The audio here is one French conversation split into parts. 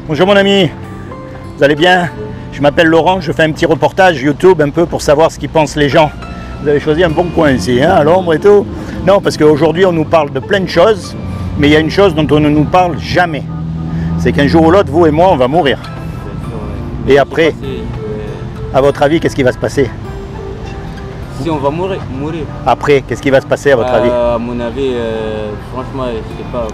Bonjour mon ami, vous allez bien? Je m'appelle Laurent, je fais un petit reportage YouTube un peu pour savoir ce qu'ils pensent les gens. Vous avez choisi un bon coin ici, hein, à l'ombre et tout. Non, parce qu'aujourd'hui on nous parle de plein de choses, mais il y a une chose dont on ne nous parle jamais. C'est qu'un jour ou l'autre, vous et moi, on va mourir. Et après, à votre avis, qu'est-ce qui va se passer? Si on va mourir. Après, qu'est-ce qui va se passer à votre avis? À mon avis, franchement, je sais pas.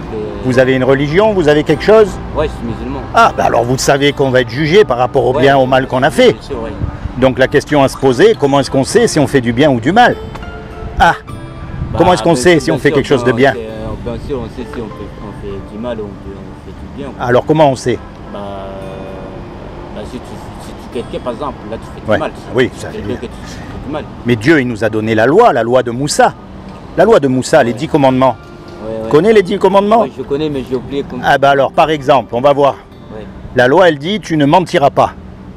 Vous avez une religion? Vous avez quelque chose? Ouais, je suis musulman. Ah, bah alors vous savez qu'on va être jugé par rapport au bien, au mal qu'on a fait. Bien sûr, ouais. Donc la question à se poser, comment est-ce qu'on sait si on fait du bien ou du mal? Ah, comment est-ce qu'on sait si on fait quelque chose de bien? Bien sûr, on sait si on fait du mal ou on fait du bien. Alors comment on sait? Si tu quelqu'un, par exemple, là tu fais du mal. Oui, ça fait bien. Que tu fais du mal. Mais Dieu, il nous a donné la loi de Moussa. La loi de Moussa, les 10 commandements. Ouais. Tu connais les 10 commandements? Oui, je connais, mais j'ai oublié comment. Ah bah alors, par exemple, on va voir. Ouais. La loi, elle dit, tu ne mentiras pas.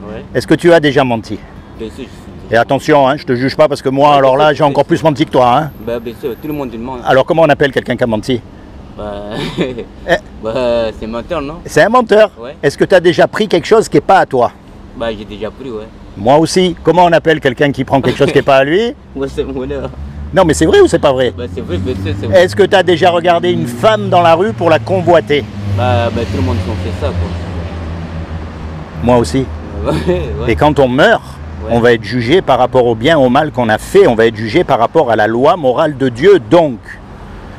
Ouais. Est-ce que tu as déjà menti? Bien sûr, Et attention, hein, je te juge pas parce que moi, alors là, j'ai encore plus menti que toi. Hein. Bah, bien sûr, tout le monde ment. Alors comment on appelle quelqu'un qui a menti? C'est menteur, non? C'est un menteur. Ouais. Est-ce que tu as déjà pris quelque chose qui n'est pas à toi? Bah, j'ai déjà pris, ouais. Moi aussi. Comment on appelle quelqu'un qui prend quelque chose qui n'est pas à lui? Ouais, c'est voleur. Non, mais c'est vrai ou c'est pas vrai? Bah, c'est vrai, bien sûr, c'est vrai. Est-ce que tu as déjà regardé une femme dans la rue pour la convoiter? Bah, tout le monde fait ça, quoi. Moi aussi. Ouais. Et quand on meurt, on va être jugé par rapport au bien, au mal qu'on a fait. On va être jugé par rapport à la loi morale de Dieu. Donc,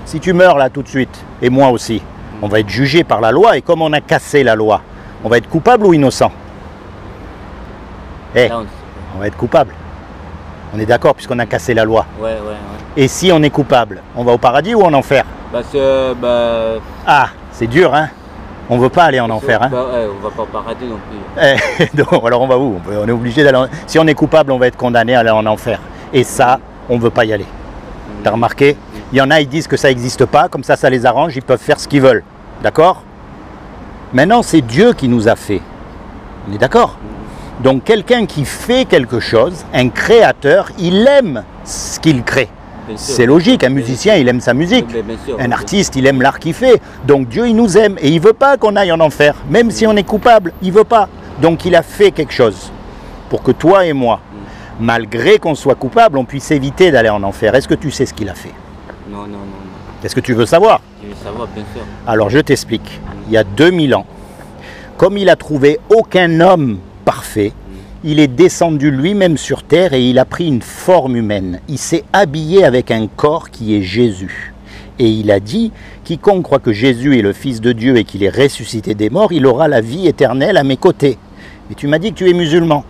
si tu meurs là tout de suite, et moi aussi, on va être jugé par la loi. Et comme on a cassé la loi, on va être coupable ou innocent? On va être coupable. On est d'accord puisqu'on a cassé la loi. Ouais. Et si on est coupable, on va au paradis ou en enfer? Ah, c'est dur, hein? On veut pas aller en enfer, hein? On va pas au paradis non plus. Donc, alors on va où? On est obligé d'aller. Si on est coupable, on va être condamné à aller en enfer. Et ça, on veut pas y aller. T'as remarqué? Il y en a, ils disent que ça n'existe pas, comme ça les arrange, ils peuvent faire ce qu'ils veulent. D'accord? Maintenant, c'est Dieu qui nous a fait. On est d'accord? Donc quelqu'un qui fait quelque chose, un créateur, il aime ce qu'il crée. C'est logique, un musicien, il aime sa musique. Un artiste, il aime l'art qu'il fait. Donc Dieu, il nous aime et il ne veut pas qu'on aille en enfer. Même si on est coupable, il ne veut pas. Donc il a fait quelque chose pour que toi et moi, malgré qu'on soit coupable, on puisse éviter d'aller en enfer. Est-ce que tu sais ce qu'il a fait? Non. Est-ce que tu veux savoir? Je veux savoir, bien sûr. Alors je t'explique. Il y a 2000 ans, comme il a trouvé aucun homme parfait, il est descendu lui-même sur terre et il a pris une forme humaine. Il s'est habillé avec un corps qui est Jésus. Et il a dit, quiconque croit que Jésus est le Fils de Dieu et qu'il est ressuscité des morts, il aura la vie éternelle à mes côtés. Mais tu m'as dit que tu es musulman.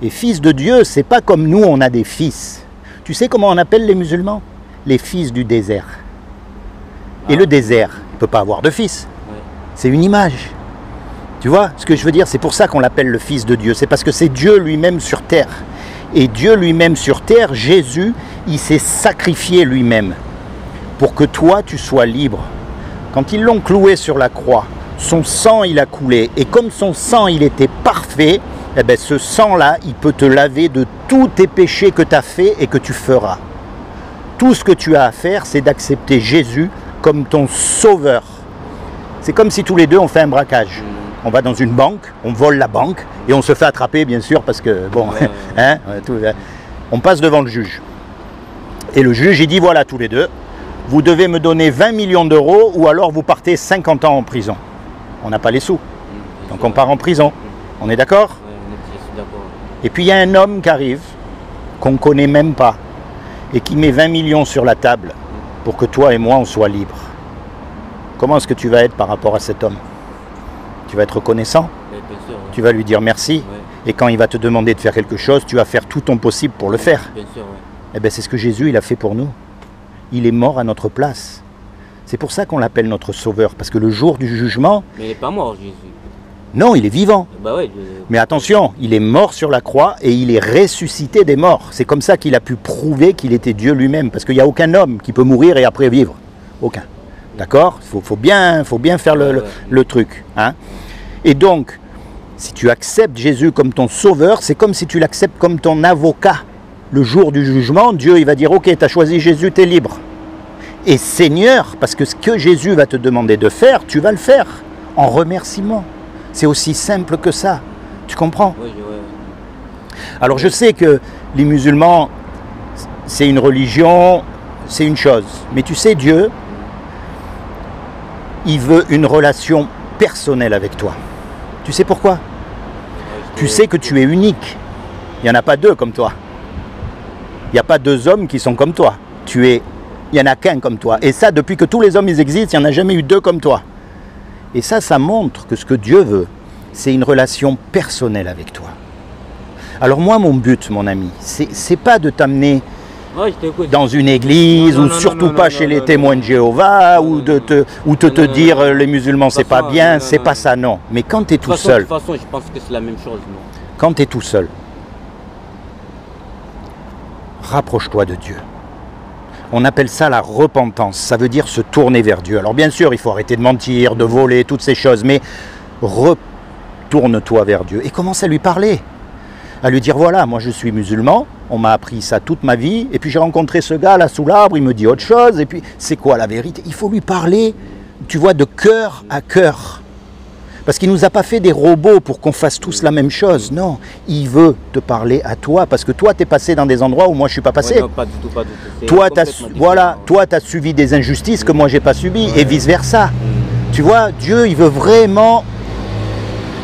Et fils de Dieu, c'est pas comme nous, on a des fils. Tu sais comment on appelle les musulmans? Les fils du désert. Et le désert, il ne peut pas avoir de fils. C'est une image. Tu vois ce que je veux dire? C'est pour ça qu'on l'appelle le Fils de Dieu. C'est parce que c'est Dieu lui-même sur terre. Et Dieu lui-même sur terre, Jésus, il s'est sacrifié lui-même pour que toi, tu sois libre. Quand ils l'ont cloué sur la croix, son sang, il a coulé. Et comme son sang, il était parfait, eh bien, ce sang-là, il peut te laver de tous tes péchés que tu as fait et que tu feras. Tout ce que tu as à faire, c'est d'accepter Jésus comme ton sauveur. C'est comme si tous les deux, on fait un braquage. On va dans une banque, on vole la banque et on se fait attraper, bien sûr, parce que, bon, on passe devant le juge. Et le juge, il dit, voilà, tous les deux, vous devez me donner 20 millions d'euros ou alors vous partez 50 ans en prison. On n'a pas les sous, donc on part en prison. On est d'accord? Je suis d'accord. Et puis il y a un homme qui arrive, qu'on ne connaît même pas, et qui met 20 millions sur la table pour que toi et moi, on soit libres. Comment est-ce que tu vas être par rapport à cet homme? Tu vas être reconnaissant, tu vas lui dire merci, et quand il va te demander de faire quelque chose, tu vas faire tout ton possible pour le faire. Bien sûr, Eh bien, c'est ce que Jésus il a fait pour nous. Il est mort à notre place. C'est pour ça qu'on l'appelle notre sauveur, parce que le jour du jugement... Mais il n'est pas mort, Jésus. Non, il est vivant. Ouais, Mais attention, il est mort sur la croix et il est ressuscité des morts. C'est comme ça qu'il a pu prouver qu'il était Dieu lui-même, parce qu'il n'y a aucun homme qui peut mourir et après vivre. Aucun. D'accord? Faut bien faire le truc. Hein? Et donc, si tu acceptes Jésus comme ton sauveur, c'est comme si tu l'acceptes comme ton avocat. Le jour du jugement, Dieu il va dire, ok, tu as choisi Jésus, tu es libre. Et Seigneur, parce que ce que Jésus va te demander de faire, tu vas le faire en remerciement. C'est aussi simple que ça. Tu comprends? Oui, ouais. Alors je sais que les musulmans, c'est une religion, c'est une chose. Mais tu sais, Dieu, il veut une relation personnelle avec toi. Tu sais pourquoi? Tu sais que tu es unique. Il n'y en a pas deux comme toi. Il n'y a pas deux hommes qui sont comme toi. Il n'y en a qu'un comme toi. Et ça, depuis que tous les hommes ils existent, il n'y en a jamais eu deux comme toi. Et ça montre que ce que Dieu veut, c'est une relation personnelle avec toi. Alors moi, mon but, mon ami, c'est pas de t'amener dans une église, ou surtout pas chez les témoins de Jéhovah, ou de te dire les musulmans c'est pas bien, c'est pas ça, non. Mais quand tu es tout seul, de toute façon, je pense que c'est la même chose, non. Quand tu es tout seul, rapproche-toi de Dieu. On appelle ça la repentance, ça veut dire se tourner vers Dieu. Alors bien sûr, il faut arrêter de mentir, de voler, toutes ces choses, mais retourne-toi vers Dieu et commence à lui parler. À lui dire, voilà, moi je suis musulman, on m'a appris ça toute ma vie, et puis j'ai rencontré ce gars là sous l'arbre, il me dit autre chose, et puis c'est quoi la vérité? Il faut lui parler, tu vois, de cœur à cœur. Parce qu'il ne nous a pas fait des robots pour qu'on fasse tous la même chose, non. Il veut te parler à toi, parce que toi tu es passé dans des endroits où moi je ne suis pas passé. Ouais, non, pas du tout, pas du tout. Toi tu as subi des injustices que moi j'ai pas subies, et vice versa. Tu vois, Dieu il veut vraiment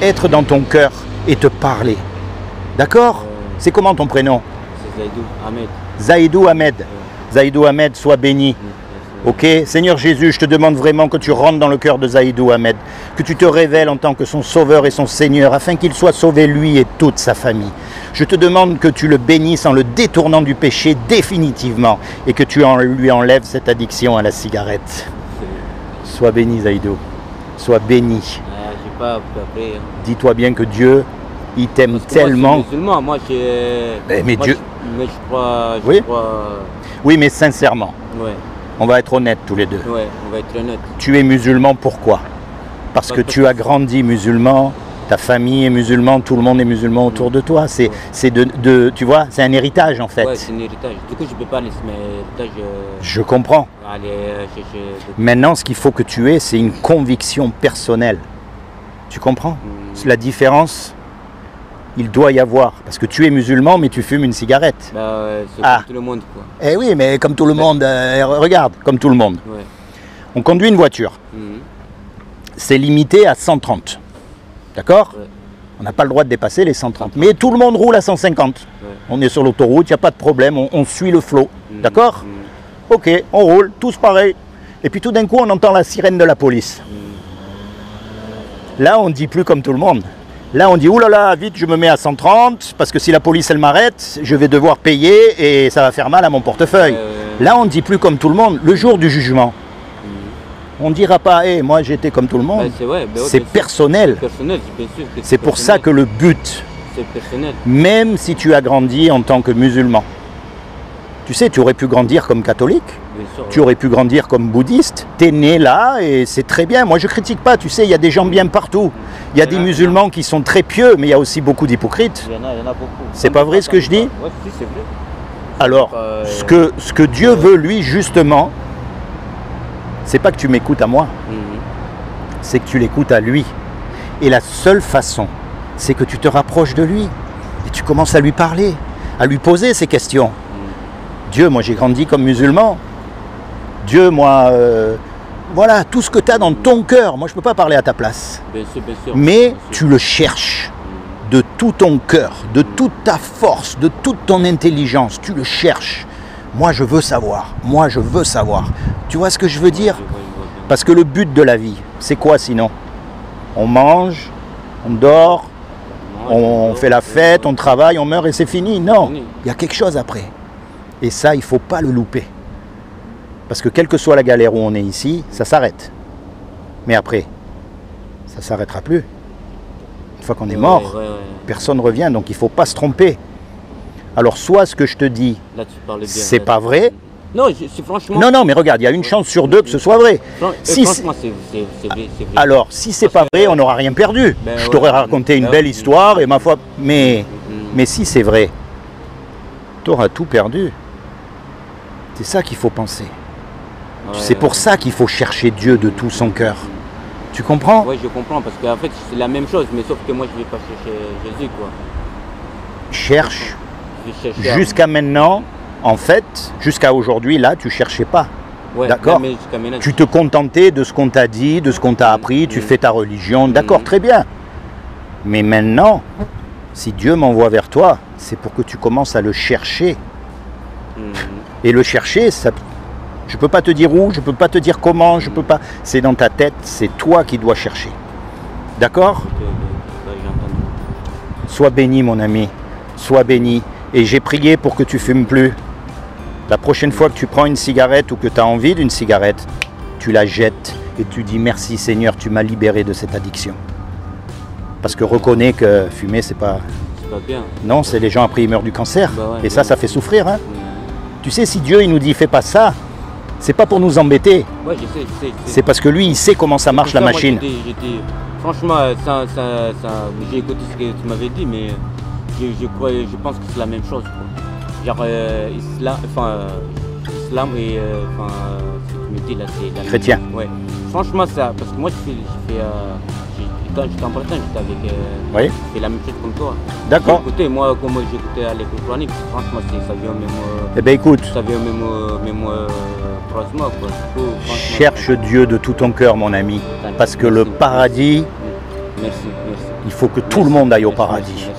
être dans ton cœur et te parler. D'accord? C'est comment ton prénom? C'est Zaïdou Ahmed. Zaïdou Ahmed. Zaïdou Ahmed, sois béni. Ok? Seigneur Jésus, je te demande vraiment que tu rentres dans le cœur de Zaïdou Ahmed, que tu te révèles en tant que son sauveur et son Seigneur, afin qu'il soit sauvé lui et toute sa famille. Je te demande que tu le bénisses en le détournant du péché définitivement, et que tu lui enlèves cette addiction à la cigarette. Sois béni Zaïdou. Sois béni. J'ai pas appris. Dis-toi bien que Dieu, il t'aime tellement. Moi, je suis musulman, moi, mais Dieu. Mais je crois. Oui, mais sincèrement. Ouais. On va être honnêtes tous les deux. Ouais, on va être honnêtes. Tu es musulman, pourquoi? Parce que tu as grandi musulman, ta famille est musulmane, tout le monde est musulman autour de toi. C'est tu vois, c'est un héritage en fait. Ouais, c'est un héritage. Du coup, je peux pas laisser mes héritages. Je comprends. Aller chercher. Maintenant, ce qu'il faut que tu aies, c'est une conviction personnelle. Tu comprends? La différence, il doit y avoir. Parce que tu es musulman, mais tu fumes une cigarette. Bah ouais, c'est comme tout le monde, quoi. Eh oui, mais comme tout le monde, regarde, comme tout le monde. Ouais. On conduit une voiture. C'est limité à 130. D'accord? Ouais. On n'a pas le droit de dépasser les 130. Mais tout le monde roule à 150. Ouais. On est sur l'autoroute, il n'y a pas de problème, on suit le flot. D'accord? Ok, on roule, tous pareil. Et puis tout d'un coup, on entend la sirène de la police. Là, on ne dit plus comme tout le monde. Là, on dit, oulala, vite, je me mets à 130, parce que si la police, elle m'arrête, je vais devoir payer et ça va faire mal à mon portefeuille. Là, on ne dit plus comme tout le monde. Le jour du jugement, on ne dira pas, hey, moi, j'étais comme tout le monde. C'est personnel. C'est pour ça que le but, même si tu as grandi en tant que musulman, tu sais, tu aurais pu grandir comme catholique, tu aurais pu grandir comme bouddhiste, tu es né là et c'est très bien. Moi je ne critique pas, tu sais, il y a des gens bien partout. Il y a des musulmans qui sont très pieux, mais il y a aussi beaucoup d'hypocrites. Il y en a beaucoup. C'est pas vrai ce que je dis? Oui, c'est vrai. Alors, ce que Dieu veut, lui, justement, c'est pas que tu m'écoutes à moi, c'est que tu l'écoutes à lui. Et la seule façon, c'est que tu te rapproches de lui et tu commences à lui parler, à lui poser ces questions. Dieu, moi j'ai grandi comme musulman. Dieu, moi, voilà, tout ce que tu as dans ton cœur, moi je ne peux pas parler à ta place. Bien sûr, mais tu le cherches de tout ton cœur, de toute ta force, de toute ton intelligence, tu le cherches. Moi je veux savoir, moi je veux savoir. Tu vois ce que je veux dire? Parce que le but de la vie, c'est quoi sinon? On mange, on dort, on fait la fête, on travaille, on meurt et c'est fini. Non, il y a quelque chose après. Et ça, il ne faut pas le louper. Parce que quelle que soit la galère où on est ici, ça s'arrête. Mais après, ça ne s'arrêtera plus. Une fois qu'on est mort, personne ne revient, donc il ne faut pas se tromper. Alors soit ce que je te dis, c'est pas vrai. Non, franchement... Non, mais regarde, il y a une chance sur deux que ce soit vrai. Franchement, c'est vrai. Alors, si c'est pas vrai, on n'aura rien perdu. Je t'aurais raconté une belle histoire, et ma foi... Mais si c'est vrai, tu auras tout perdu. C'est ça qu'il faut penser. C'est pour ça qu'il faut chercher Dieu de tout son cœur. Tu comprends? Ouais, je comprends, parce qu'en fait, c'est la même chose, mais sauf que moi, je vais pas chercher Jésus, quoi. Cherche. Je vais chercher Jusqu'à maintenant, en fait, jusqu'à aujourd'hui, là, tu cherchais pas. ouais, d'accord. mais jusqu'à maintenant, Tu te contentais de ce qu'on t'a dit, de ce qu'on t'a appris, tu fais ta religion, d'accord, très bien. Mais maintenant, si Dieu m'envoie vers toi, c'est pour que tu commences à le chercher. Et le chercher, ça, je ne peux pas te dire où, je ne peux pas te dire comment, je peux pas. C'est dans ta tête, c'est toi qui dois chercher. D'accord? j'ai entendu. Sois béni, mon ami. Sois béni. Et j'ai prié pour que tu fumes plus. La prochaine fois que tu prends une cigarette ou que tu as envie d'une cigarette, tu la jettes et tu dis merci Seigneur, tu m'as libéré de cette addiction. Parce que reconnais que fumer, c'est pas... C'est pas bien. Non, c'est les gens après ils meurent du cancer. Bah ouais, et ça, ouais. ça fait souffrir. Hein. Tu sais, si Dieu il nous dit fais pas ça, c'est pas pour nous embêter. Ouais, je sais. C'est parce que lui, il sait comment ça marche la Moi, machine. franchement, j'ai écouté ce que tu m'avais dit, mais je pense que c'est la même chose, quoi. Genre, islam et ce que tu me dis là, c'est la même Chrétien. chose. Ouais. Franchement, ça, parce que moi, quand j'étais en Bretagne, j'étais avec. Oui. C'est la même chose comme toi. D'accord. Écoutez, moi, comme j'écoutais à l'école coranique, franchement, ça vient même. Eh bien écoute, Ça vient même croisement, quoi. Du coup, franchement, cherche Dieu de tout ton cœur, mon ami. Parce que le paradis, merci. il faut que tout le monde aille au paradis. Merci.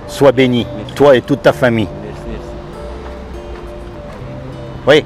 Sois béni, toi et toute ta famille. Merci. Oui.